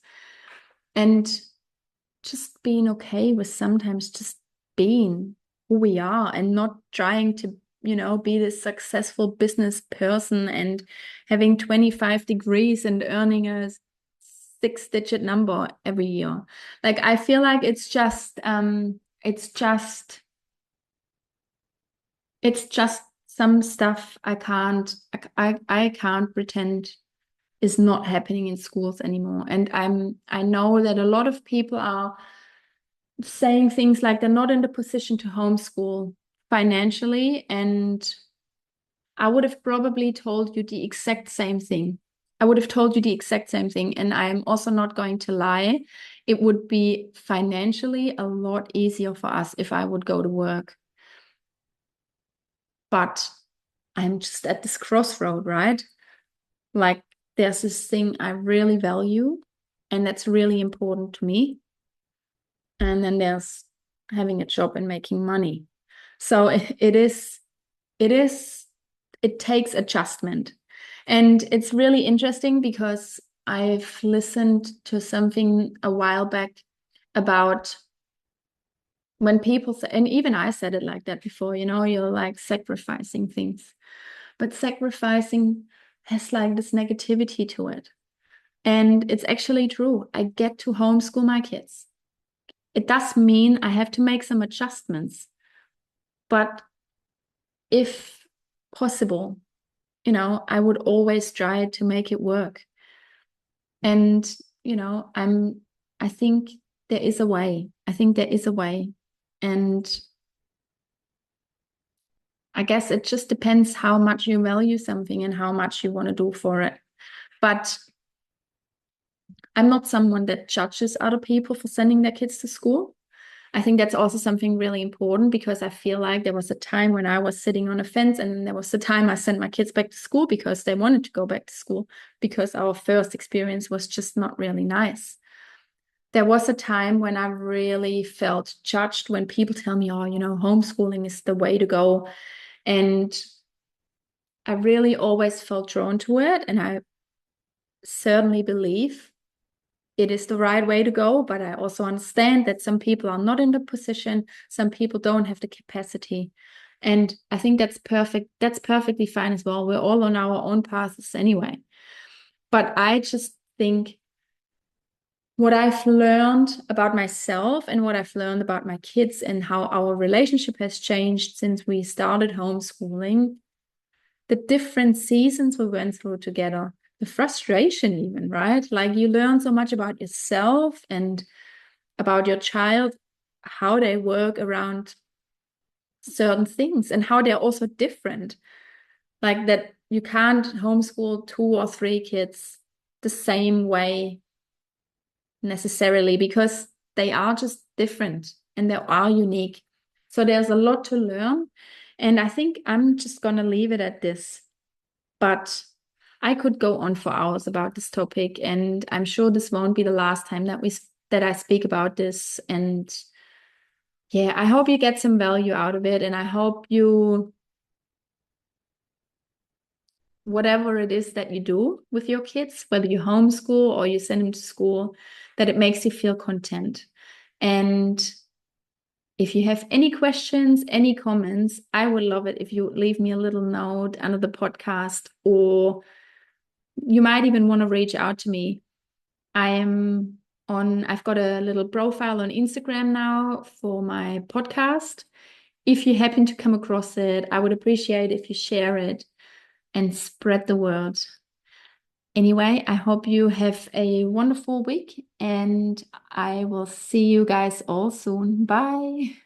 And just being okay with sometimes just being who we are and not trying to, be this successful business person and having 25 degrees and earning a 6-digit number every year. Like, I feel like it's just some stuff I can't pretend is not happening in schools anymore. And I know that a lot of people are saying things like they're not in the position to homeschool financially, and I would have probably told you the exact same thing. I would have told you the exact same thing. And I'm also not going to lie. It would be financially a lot easier for us if I would go to work. But I'm just at this crossroad, right? Like there's this thing I really value, and that's really important to me. And then there's having a job and making money. So it is, it takes adjustment. And it's really interesting because I've listened to something a while back about when people say, and even I said it like that before, you're like sacrificing things, but sacrificing has like this negativity to it. And it's actually true. I get to homeschool my kids. It does mean I have to make some adjustments, but if possible, I would always try to make it work. And, I think there is a way. I think there is a way. And I guess it just depends how much you value something and how much you want to do for it. But I'm not someone that judges other people for sending their kids to school. I think that's also something really important because I feel like there was a time when I was sitting on a fence, and there was a time I sent my kids back to school because they wanted to go back to school because our first experience was just not really nice. There was a time when I really felt judged when people tell me, oh, homeschooling is the way to go. And I really always felt drawn to it. And I certainly believe it is the right way to go, but I also understand that some people are not in the position, some people don't have the capacity. And I think that's perfect. That's perfectly fine as well. We're all on our own paths anyway. But I just think what I've learned about myself and what I've learned about my kids and how our relationship has changed since we started homeschooling, the different seasons we went through together, the frustration even, right? Like you learn so much about yourself and about your child, how they work around certain things and how they're also different. Like that you can't homeschool 2 or 3 kids the same way necessarily because they are just different and they are unique. So there's a lot to learn. And I think I'm just going to leave it at this. But I could go on for hours about this topic, and I'm sure this won't be the last time that I speak about this. And yeah, I hope you get some value out of it, and I hope you, whatever it is that you do with your kids, whether you homeschool or you send them to school, that it makes you feel content. And if you have any questions, any comments, I would love it if you leave me a little note under the podcast, or you might even want to reach out to me. I've got a little profile on Instagram now for my podcast. If you happen to come across it, I would appreciate if you share it and spread the word. Anyway, I hope you have a wonderful week, and I will see you guys all soon. Bye.